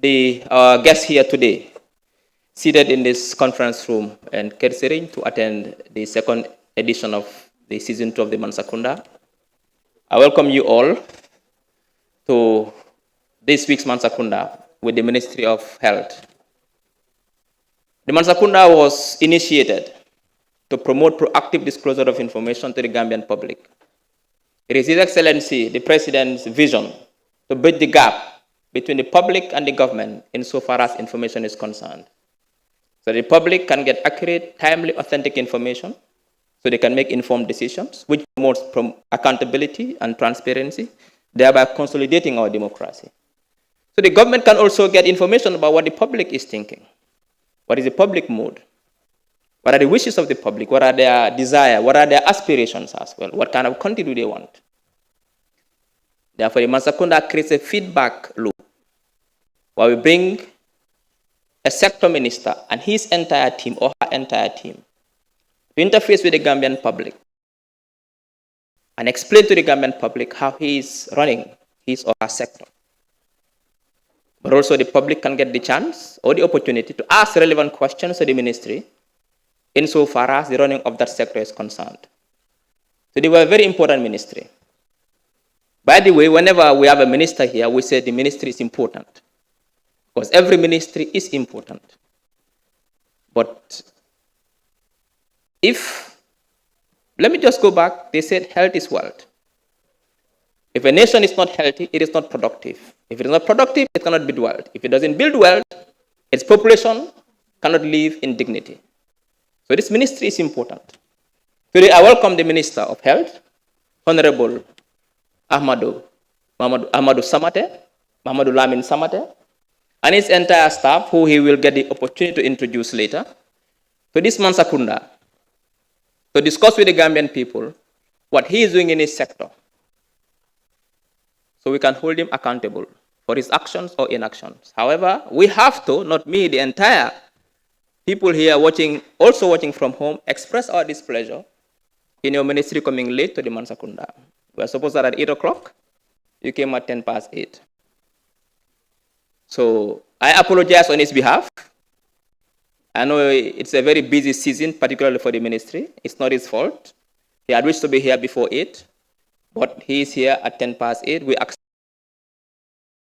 our guests here today, seated in this conference room and courtesy to attend the second edition of the season 2 of the Mansa Kunda. I welcome you all to this week's Mansa Kunda with the Ministry of Health. The Mansa Kunda was initiated to promote proactive disclosure of information to the Gambian public. It is His Excellency, the President's vision to bridge the gap between the public and the government insofar as information is concerned. So the public can get accurate, timely, authentic information so they can make informed decisions, which promotes accountability and transparency, thereby consolidating our democracy. So the government can also get information about what the public is thinking. What is the public mood? What are the wishes of the public? What are their desires? What are their aspirations as well? What kind of country do they want? Therefore, the Mansa Kunda creates a feedback loop where we bring a sector minister and his entire team or her entire team to interface with the Gambian public and explain to the Gambian public how he is running his or her sector. But also the public can get the chance or the opportunity to ask relevant questions to the ministry insofar as the running of that sector is concerned. So they were a very important ministry. By the way, whenever we have a minister here, we say the ministry is important. Because every ministry is important. But let me just go back, they said health is wealth. If a nation is not healthy, it is not productive. If it is not productive, it cannot build wealth. If it doesn't build wealth, its population cannot live in dignity. So this ministry is important. Today, I welcome the Minister of Health, Honorable Ahmadou Lamin Samateh, and his entire staff, who he will get the opportunity to introduce later, to this Mansa Kunda, to discuss with the Gambian people what he is doing in his sector, so we can hold him accountable for his actions or inactions. However, we have to, not me, the entire people here also watching from home, express our displeasure in your ministry coming late to the Mansa Kunda. We are supposed to start at 8 o'clock. You came at 10 past 8. So I apologize on his behalf. I know it's a very busy season, particularly for the ministry. It's not his fault. He had wished to be here before 8, but he is here at 10 past 8. We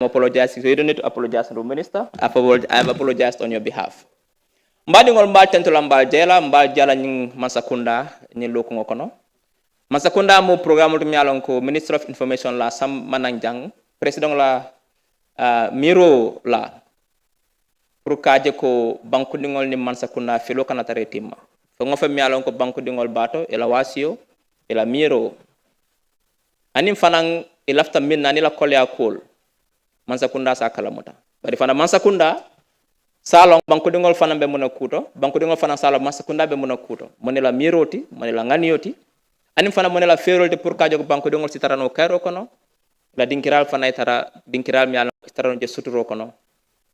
apologize. So you don't need to apologize to the minister. I have apologized on your behalf. Mbadingol mbal tentula mbal jela nying Mansa Kunda ni lokungo kono. Mansa Kunda mo programme to mialon ko Minister of Information la Sam Mananjang, President la Miro la pour kaje ko banku dingol ni Mansa Kunda filo kana tare timma. Fo ngofa mialon ko banku dingol bato ela wasio ela Miro. Anim fanang ilafta minna ni la kolya kol. Mansa Kunda sa kalamuta. Bari fana Mansa Kunda salong banku dingol fana be muna kuto, banku dingol fana salong Mansa Kunda be muna kuto. Monela miroti, monela nganioti. Anim fana monela ferolti pour kajo banku dingol sitarano kairo kono. La dinkiral fana itara dinkiral mi ala sitarano je suturo kono.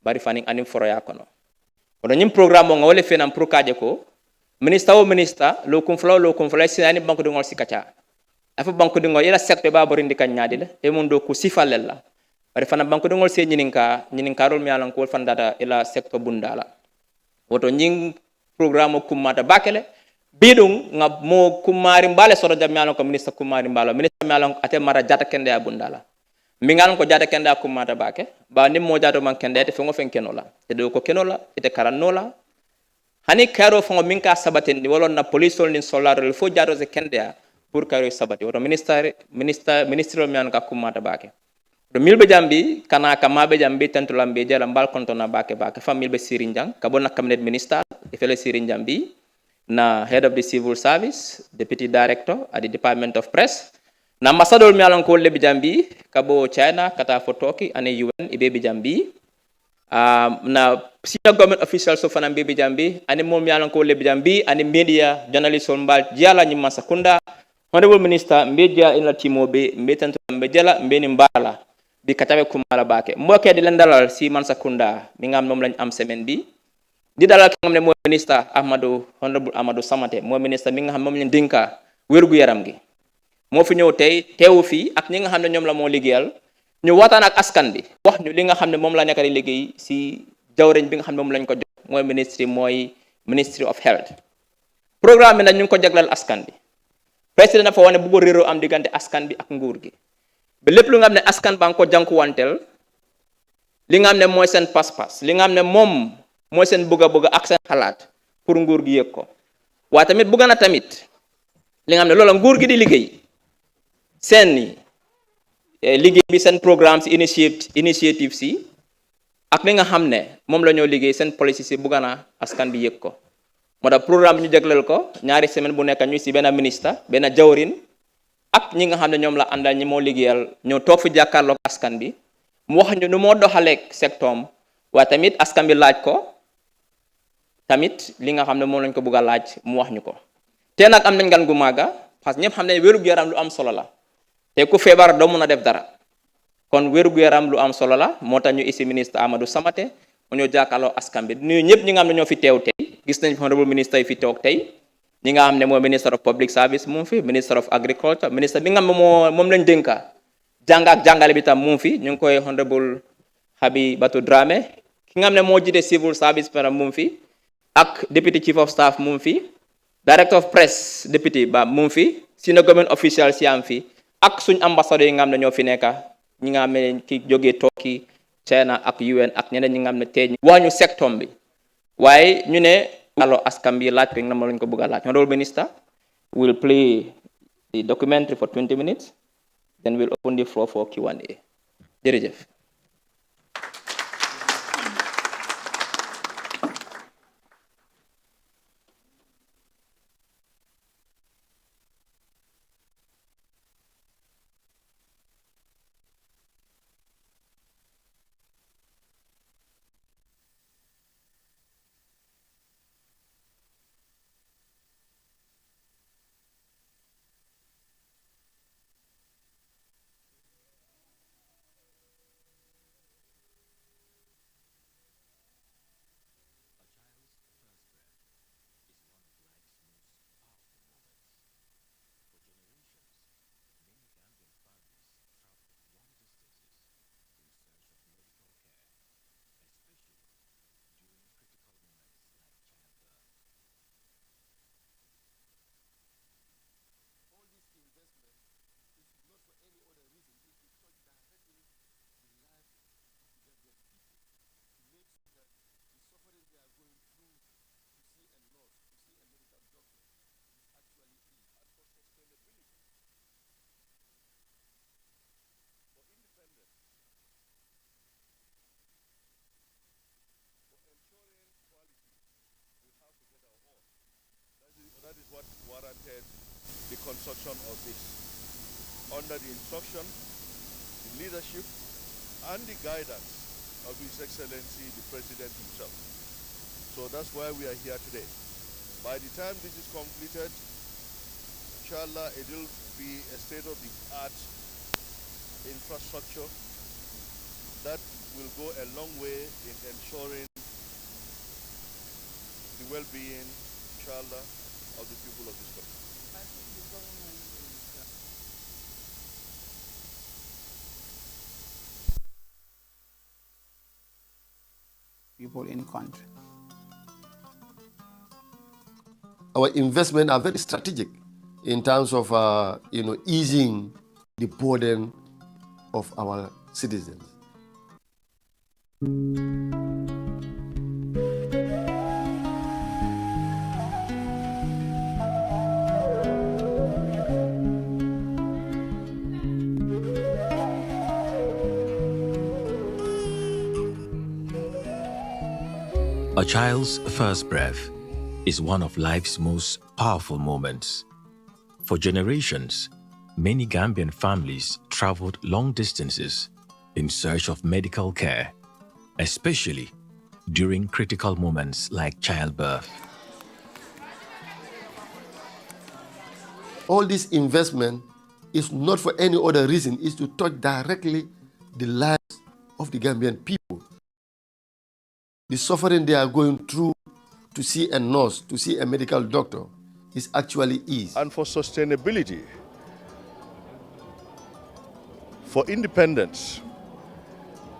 Bari fani anim foroya kono. Odo nyim programme ngo wole fenam pour kajo ko minister lo kumfla sinani banku dingol sikacha. Afa banku dingol ila secte ba borindi kanyadi le e mundo ko sifalella. Bari fana banku dingol se nyininka rol mi alan ko fan data ila secteur bundala woto nying programme kumata bakele bidung nga mo kumari mbale soro jam mi alan ko ministre kumari mbalo ministre mi alan ate mara jata kende ya bundala mi ngal ko jata kende kumata bake ba nim mo jato man kende te fengo fenkenola te do ko kenola ite karanola hani karo fengo minka sabaten ni wolon na police ni solaro il faut jato se kende ya pour karo sabati woto ministre mi alan ka kumata bake do milbe jambi kana kamabe jambi tentulambe jala mbal kontona bake familbe sirinjang kabona cabinet minister ifele sirinjambi na head of the civil service deputy director at the department of press na ambassador mi alon ko lebi jambi kabo China kata fotoki ane UN ibe jambi na senior government officials so fana be jambi ane mo mi alon ko lebi jambi ane media journalist on mbal jala ni Mansa Kunda honorable minister media in la timobe mbetantulambe jala mbeni mbala bi katabe kumala bake mboke di len dalal si Mansa Kunda mi ngam mom lañ am semaine bi di dalal ki ngam ne mo ministre honorable Ahmadou Samateh mo ministre mi nga xam mom lañ dinka wërgu yaram gi mo fi ñew tay teewu fi ak ñi nga xam ne ñom la mo liggéeyal ñu waxtaan ak askan bi wax wax ñu li nga xam ne moom la nekk di liggéey si jawriñ bi nga xam ne moom lañ ko jox mooy ministry of health. programme bi nag ñu ngi ko jagleel askan bi président dafa wane bëgg réeroo am diggante askan bi ak nguur gi ba lépp lu nga xam ne askan ba nga ko jànkuwanteel li nga xam ne mooy seen pas-pas li nga xam ne moom mooy seen bëgg-bëgg ak seen xalaat pour nguur gi yëg ko waaye tamit bëgg na tamit li nga xam ne loola nguur gi di liggéey seen liggéey bi seen programme si initiative si ak li nga xam ne moom la ñoo liggéey seen policy si bëgg na askan bi yëg ko moo tax programme bi ñu jagleel ko ñaari semaine bu nekk ñu si benn ministre benn jawrin ak ñi nga xam ne ñoom la àndal ñi moo liggéeyal ñoo toog fi jàkkaarloog askan bi mu wax ñu nu moo doxaleeg sectoom waaye tamit askan bi laaj ko tamit li nga xam ne moom lañ ko bëgg a laaj mu wax ñu ko te nag am nañ gan gu màgga parce que ñëpp xam ne wér-gu-yaram lu am solo la te ku feebar doo mun a def dara kon wér-gu-yaram lu am solo la moo tax ñu isi ministre Ahmadou Samateh mu ñoo jàkkaarloo askan bi nuyu ñëpp ñi nga xam ne ñoo fi teew tey gis nañ honorable ministre yi fi toog tey ñi nga xam ne mooy minister of public service mu ngi fi minister of agriculture ministre bi nga xam ne moom lañ dénka jàng ak jàngale bi tam mu ngi fi ñu ngi koy honorable Habibatu Dramé ki nga xam ne moo jiite civil service par mu ngi fi ak deputy chief of staff mu ngi fi director of press deputy ba mu ngi fi senior government official si am fi ak suñ ambassadeur yi nga xam ne ñoo fi nekka ñi nga xam ne ki jógee Turkey China ak UN ak ñeneen ñi nga xam ne tey wax ñu secteur bi waaye ñu ne alors askan bi laaj ko nga ma lañ ko bëgg a laaj honorable minister will play the documentary for 20 minutes then we'll open the floor for Q&A jërëjëf. That is what warranted the construction of this. Under the instruction, the leadership, and the guidance of His Excellency the President himself. So that's why we are here today. By the time this is completed, inshallah, it will be a state-of-the-art infrastructure that will go a long way in ensuring the well-being, inshallah, of the people of this country. People in country. Our investments are very strategic in terms of easing the burden of our citizens. A child's first breath is one of life's most powerful moments. For generations, many Gambian families traveled long distances in search of medical care, especially during critical moments like childbirth. All this investment is not for any other reason, is to touch directly the lives of the Gambian people. The suffering they are going through to see a nurse, to see a medical doctor, is actually easy. And for sustainability, for independence,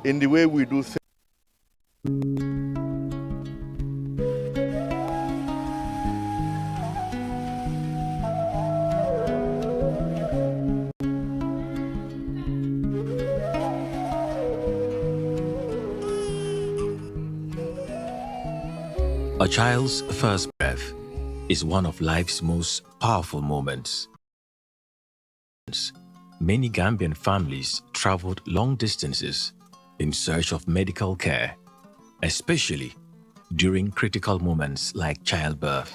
in the way we do things. A child's first breath is one of life's most powerful moments. Many Gambian families traveled long distances in search of medical care, especially during critical moments like childbirth.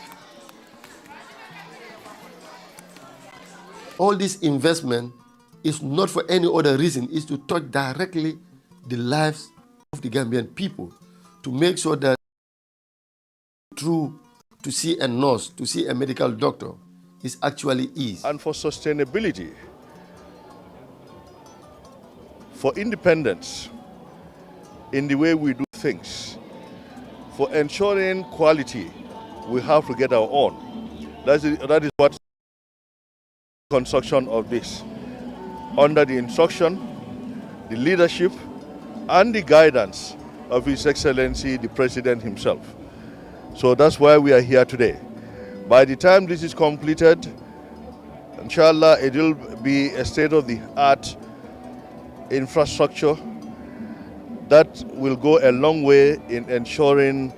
All this investment is not for any other reason, is to touch directly the lives of the Gambian people, to make sure that through to see a nurse, to see a medical doctor is actually easy. And for sustainability, for independence in the way we do things, for ensuring quality, we have to get our own. That is what construction of this, under the instruction, the leadership, and the guidance of His Excellency the President himself. So that's why we are here today. By the time this is completed, inshallah, it will be a state-of-the-art infrastructure that will go a long way in ensuring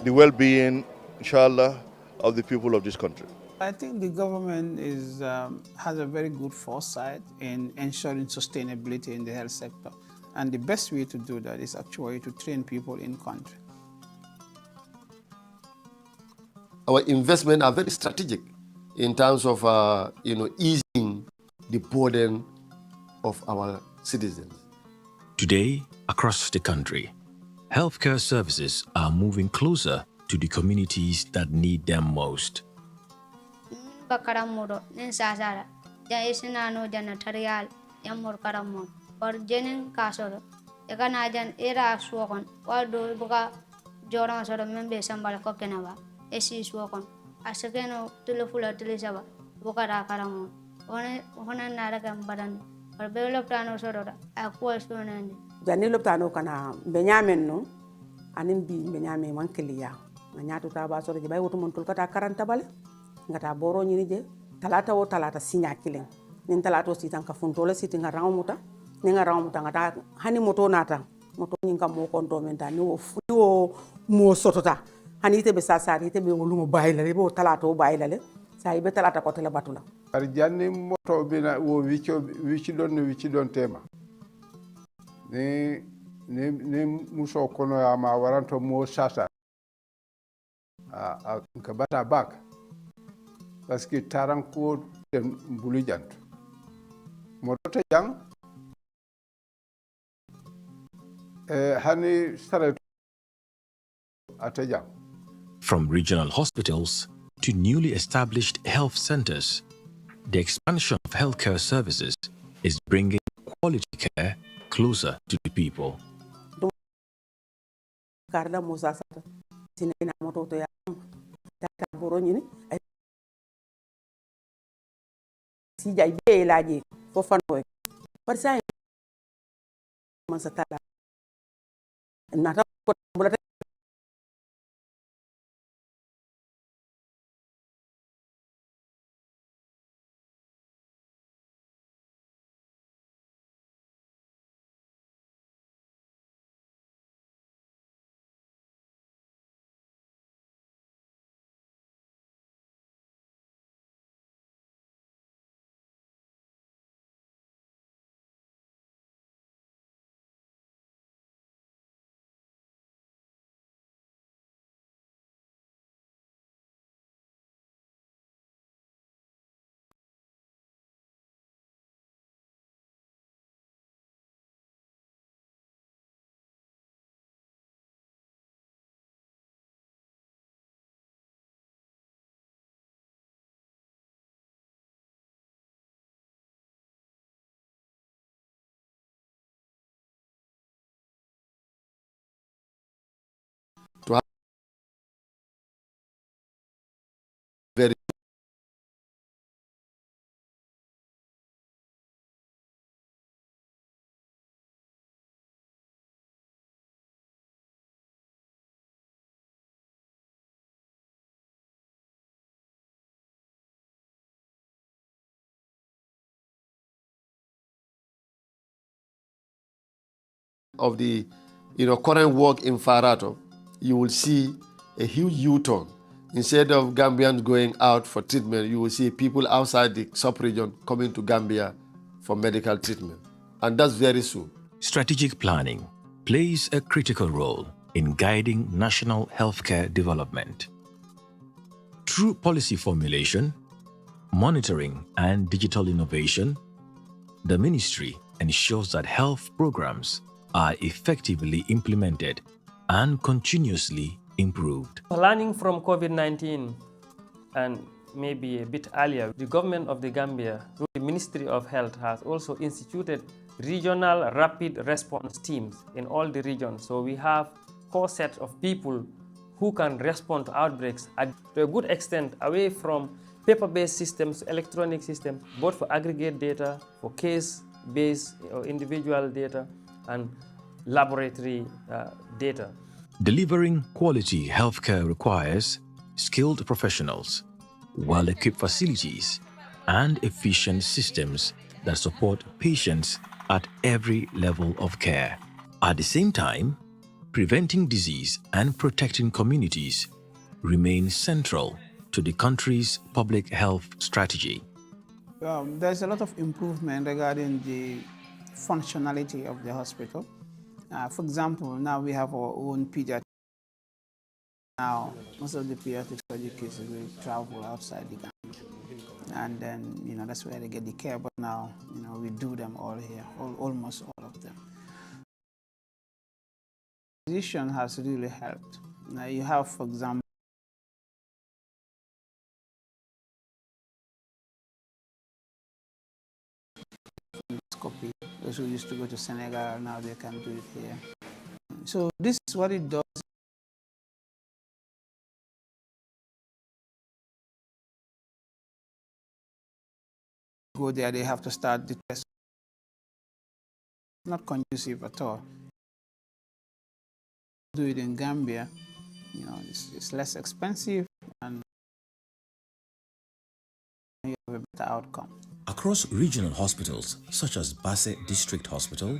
the well-being, inshallah, of the people of this country. I think the government has a very good foresight in ensuring sustainability in the health sector. And the best way to do that is actually to train people in country. Our investments are very strategic in terms of easing the burden of our citizens. Today, across the country, healthcare services are moving closer to the communities that need them most. Bakaramuro, Nensazara, Jaisano Janatarial, Yamur Karamon, or Jenin Casoro, the Canadian era Swokon, or do Buga, Joran or Membe Sambal Kokenava, Esi Swokon, Asakeno, Tulufula Tilisava, Bukara Karamon, Hona Naragam Badan, or Bello Plano Sorora, a question. Janilo Plano Kana, Benyamin no, anin bi Benyamin Mankelia, Manyatu Tabaso, the Bayutumontulkata Karantabale. Ngata boro nyini je talata o talata sinya kileng nin talata o sitan ka funtola sitin nga ramuta ni nga ramuta ngata hani moto nata moto nyinga mo konto menta ni o mo sotota hani te be sasari te be wolumo bayila le bo talata o bayila le sai be talata ko tele batula ar janni moto bina wo wici don tema ni muso kono ya ma waranto mo sasa a ka bata bak parce que taran ko ten bulu jant moto jang hani sareto atajang. From regional hospitals to newly established health centers, the expansion of healthcare services is bringing quality care closer to the people. Karda Musa sinena moto to ya tata boro nyini si jay be laaji fo fanoy par sa Mansa Kunda nata ko of the current work in Farato, you will see a huge U-turn. Instead of Gambians going out for treatment, you will see people outside the sub-region coming to Gambia for medical treatment. And that's very soon. Strategic planning plays a critical role in guiding national healthcare development. Through policy formulation, monitoring, and digital innovation, the ministry ensures that health programs are effectively implemented and continuously improved. Learning from COVID-19 and maybe a bit earlier, the government of the Gambia, through the Ministry of Health, has also instituted regional rapid response teams in all the regions. So we have core set of people who can respond to outbreaks to a good extent away from paper-based systems, electronic systems, both for aggregate data, for case-based or individual data, and laboratory data. Delivering quality healthcare requires skilled professionals, well-equipped facilities, and efficient systems that support patients at every level of care. At the same time, preventing disease and protecting communities remain central to the country's public health strategy. There's a lot of improvement regarding the functionality of the hospital. For example, now we have our own pediatric. Now, most of the pediatric surgery cases will travel outside the Gambia. And then, that's where they get the care. But now, we do them all here, almost all of them. The position has really helped. Now you have, for example, those who used to go to Senegal, now they can do it here. So this is what it does. Go there, they have to start the test. Not conducive at all. Do it in Gambia, it's less expensive and you have a better outcome. Across regional hospitals, such as Basse District Hospital,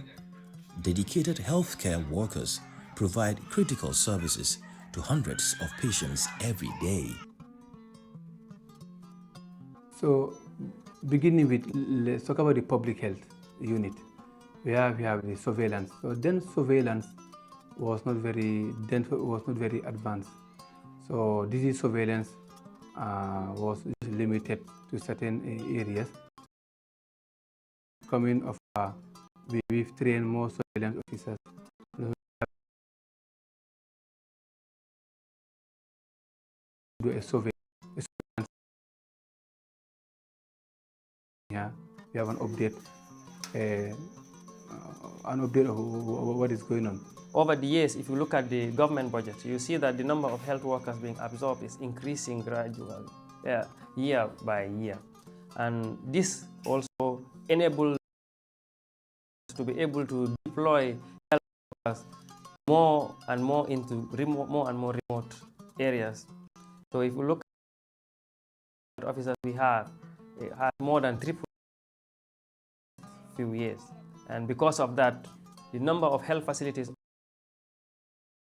dedicated healthcare workers provide critical services to hundreds of patients every day. So, beginning with, let's talk about the public health unit. We have the surveillance. So then surveillance was not very advanced. So disease surveillance was limited to certain areas. Coming of we've trained more surveillance officers. Do a survey. Yeah, we have an update of what is going on. Over the years, if you look at the government budget, you see that the number of health workers being absorbed is increasing gradually, year by year. And this also enables to be able to deploy health workers more and more into more and more remote areas. So if you look at the officers we have, it has more than tripled in a few years. And because of that, the number of health facilities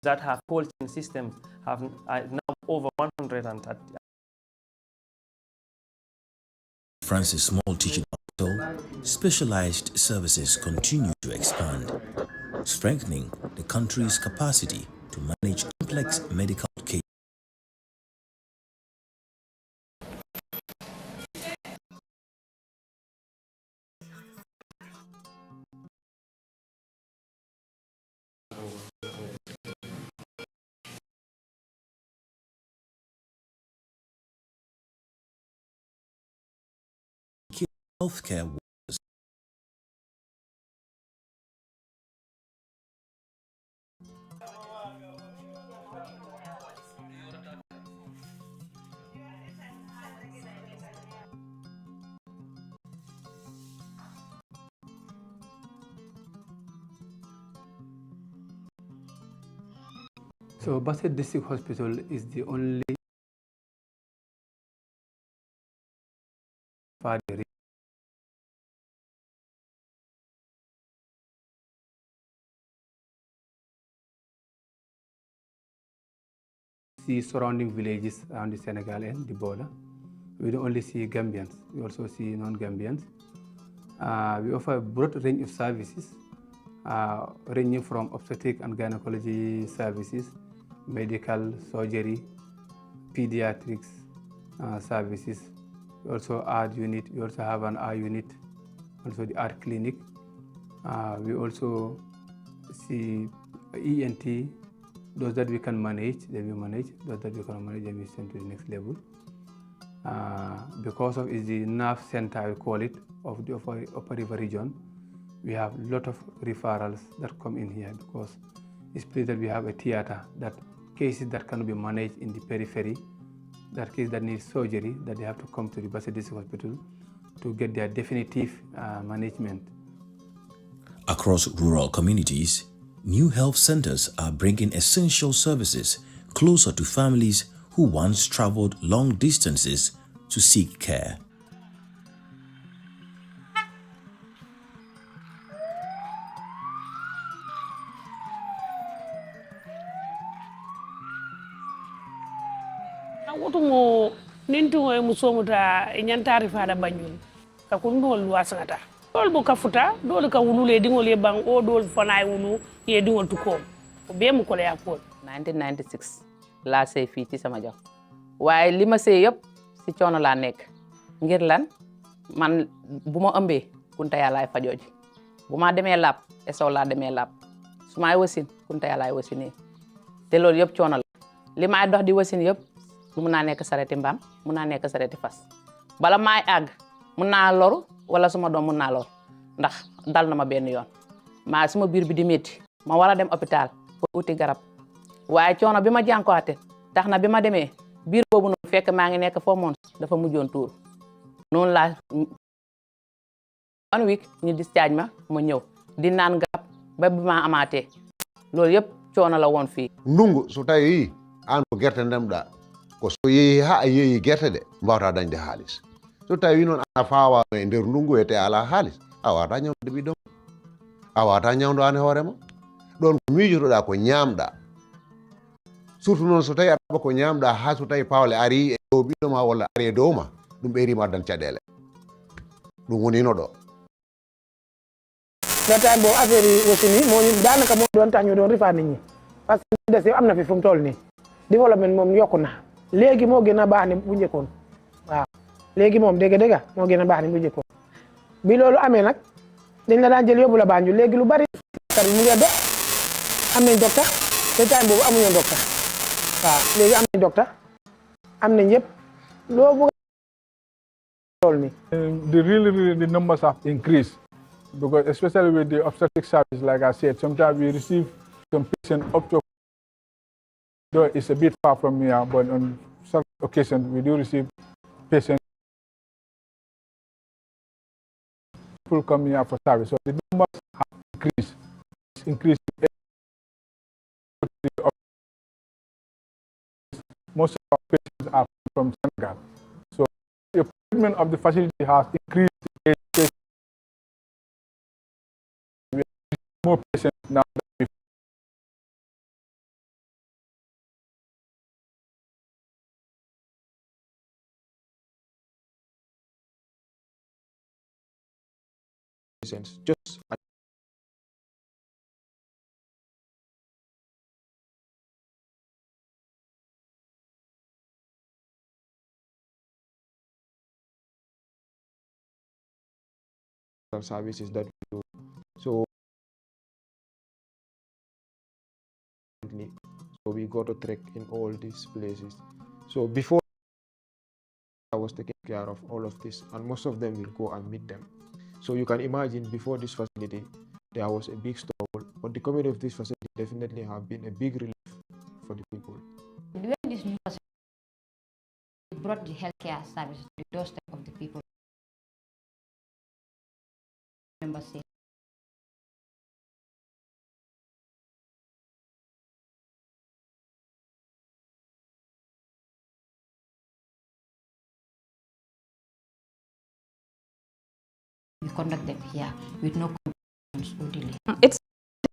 that have cold chain systems are now over 130. Francis Small Teaching Hospital, specialized services continue to expand, strengthening the country's capacity to manage complex medical care. Healthcare workers. So Basse District Hospital is the only see surrounding villages around the Senegal and the border. We don't only see Gambians, we also see non-Gambians. We offer a broad range of services, ranging from obstetric and gynecology services, medical, surgery, pediatrics services. We also art unit, we also have an eye unit, also the art clinic. We also see ENT, those that we can manage, then we manage, those that we can manage, then we send to the next level. Because of is the nerve center, I call it, of the Upper River region, we have a lot of referrals that come in here because it's place that we have a theater, that cases that cannot be managed in the periphery, that case that needs surgery, that they have to come to the Basse District Hospital to get their definitive management. Across rural communities, new health centers are bringing essential services closer to families who once traveled long distances to seek care. Wotumo nintu e musomuta nyantari fada banyul ka kundol wasangata dol bu kafuta dol ka wulule dingol ye bang o dol fanay wulu ye dingol tukom o be mu ko le yakol 1996 la sey fi ci sama jox waye lima sey yep ci ciono la nek ngir lan man buma ëmbé kunta yalla ay fajoji buma démé lab esso la démé lab suma ay wasin kunta yalla ay wasine té lol yep ciono la lima ay dox di wasin yep mun naa nekk sareti mbaam mun naa nekk sareti fas bala maay àgg mun naa loru wala suma doom mun naa lor ndax dal na ma benn yoon maa suma biir bi di métti ma war a dem hôpital pour uti garab waaye coono bi ma jànkuwate tax na bi ma demee biir boobu noonu fekk maa ngi nekk 4 months dafa mujjoon tuur noonu laa 1 week ñu discharge ma ñëw di naan garab ba bi ma amaatee loolu yëpp coono la woon fii ndungu so tawi an ko gerte ndemɗa ko so yeehi ha a yeehi gerte de mbawta dañde haalis so tawi noon a fawa e nder ndungu wiyete ala haalis a wawata ñawde ɓiɗɗo a wawata ñawdo an e hoorema ɗon ko miijotoɗa ko ñamɗa surtout noon so tawi aɗa ko ñamɗa ha so tawi pawle ari e dow ɓiɗɗo ma walla ari e dow ma ɗum ɓeyrima addan caɗele ɗum wonino ɗo nata bo affaire wasini mo danaka mo don tax ñu doon rifa nit ñi parce que dess am na fi fu mu toll nii développement moom yokku na léegi moo gën a baax ni bu njëkkoon waaw léegi moom dégg moo gën a baax ni bu njëkkoon bi loolu amee nag dañ la daan jël yóbbu la Banjul léegi lu bari kar mu ngi dox am nañ docteur te time boobu amuñu docteur waaw léegi am nañ docteur am nañ yëpp loo bu loolu ni the numbers have increased because especially with the obstetric service, like I said, sometimes we receive some patients up to, though it's a bit far from here, but on some occasions we do receive patients who come here for service. So the numbers have increased. It's increased. Most of our patients are from Senegal. So the equipment of the facility has increased. More patients now than before. Just services that we do. So we go to trek in all these places. So before I was taking care of all of this, and most of them will go and meet them. So you can imagine before this facility, there was a big struggle, but the community of this facility definitely have been a big relief for the people. When this new facility brought the healthcare service to the doorstep of the people, members say, we conduct them here with no complaints or delay. It's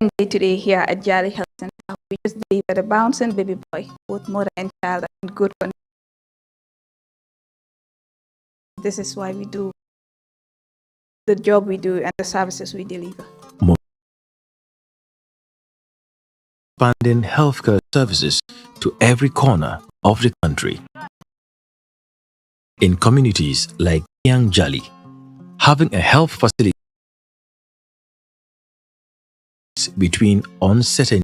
day today here at Jali Health Center, we just delivered a bouncing baby boy, both mother and child, in good condition. This is why we do the job we do and the services we deliver. Expanding healthcare services to every corner of the country. In communities like Yang Jali, having a health facility between uncertain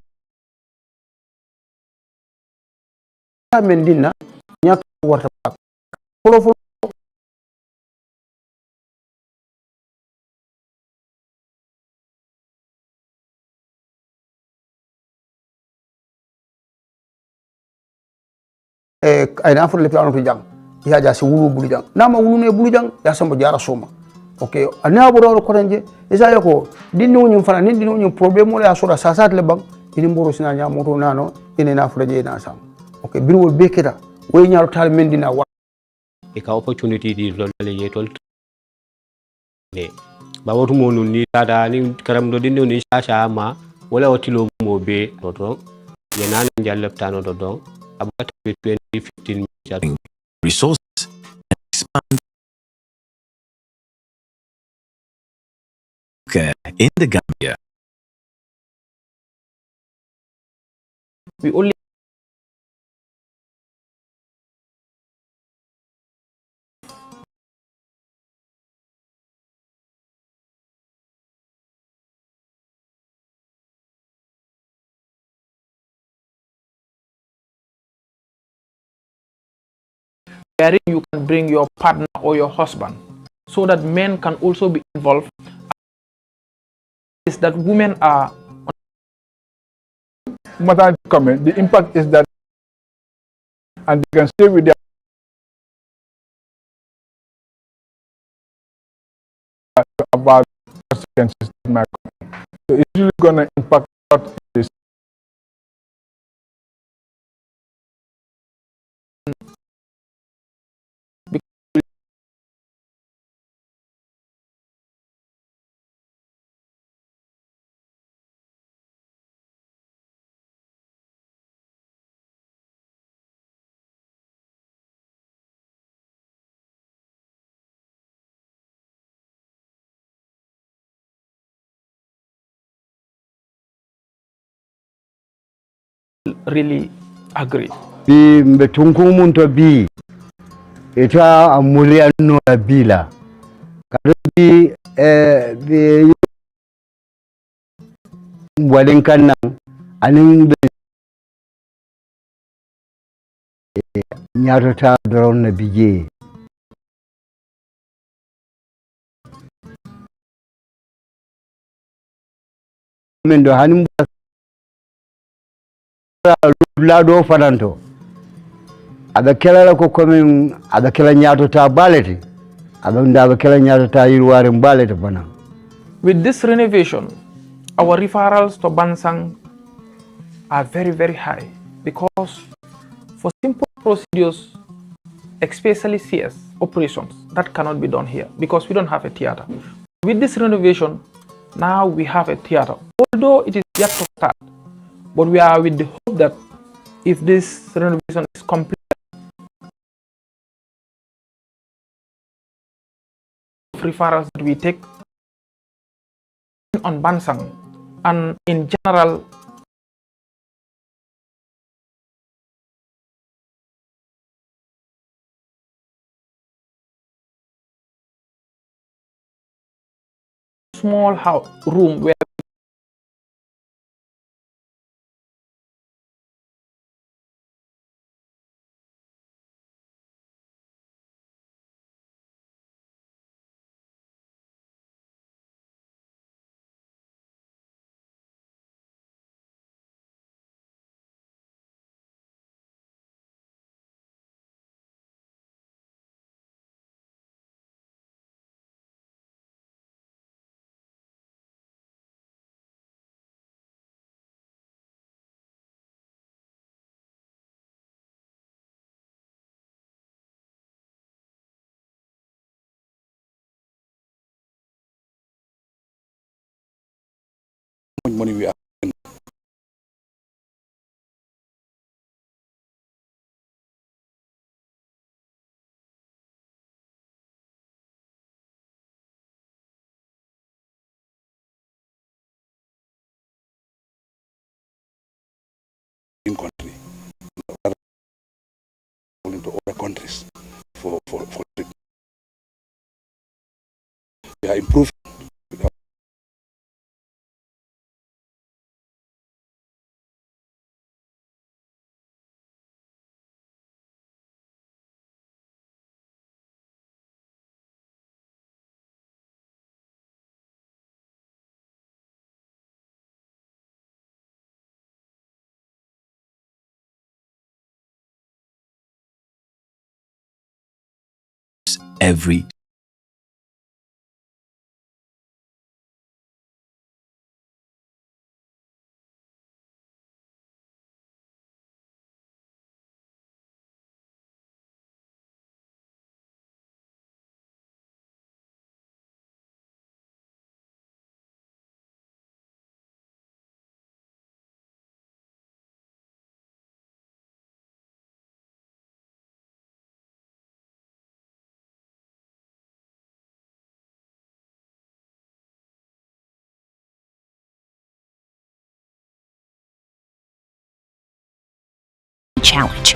ay na furle piano to jang ya ja si wulu bulu jang nama wulu ne bulu jang ya samba jara soma okay ana boro ko renje isa yako dinni wonyum fana ni dinni wonyum problem mo ya sura sasat le bang ini mboro sina nya moto nano ine na furle je na sam okay birwol beketa way nyaaro tal mendina wa e ka opportunity di lolale ye tol ne ba wotu mo nun ni tada ni karam do dinni ni sha ma wala watilo mo be to ye nan jallep tano do don about 2015 resources and expand care in the Gambia. We only wherein you can bring your partner or your husband so that men can also be involved. Is that women are comment, the impact is that and they can stay with their about consequences that might come. So it's really going to impact this. really agree. Bi mbetunkumun to bi ita amulia no la bila karubi bi walin kannan anin nyato ta doron na bije men do hanin lado fadanto ada kala ko komin ada kala nyato ta baleti ada nda kala nyato ta yirware baleti bana. With this renovation, our referrals to Bansang are very, very high because for simple procedures, especially CS operations, that cannot be done here because we don't have a theater. With this renovation, now we have a theater. Although it is yet to start, but we are with the hope that if this renovation is complete, referrals that we take on Bansang and in general small room where money we are traveling to other countries for treatment. We are improving. Every challenge.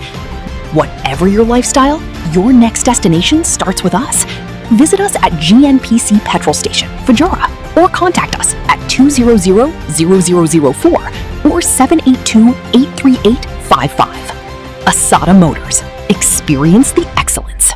Whatever your lifestyle, your next destination starts with us. Visit us at GNPC Petrol Station, Fajara, or contact us at 200-0004 or 782-838-55. Asada Motors. Experience the excellence.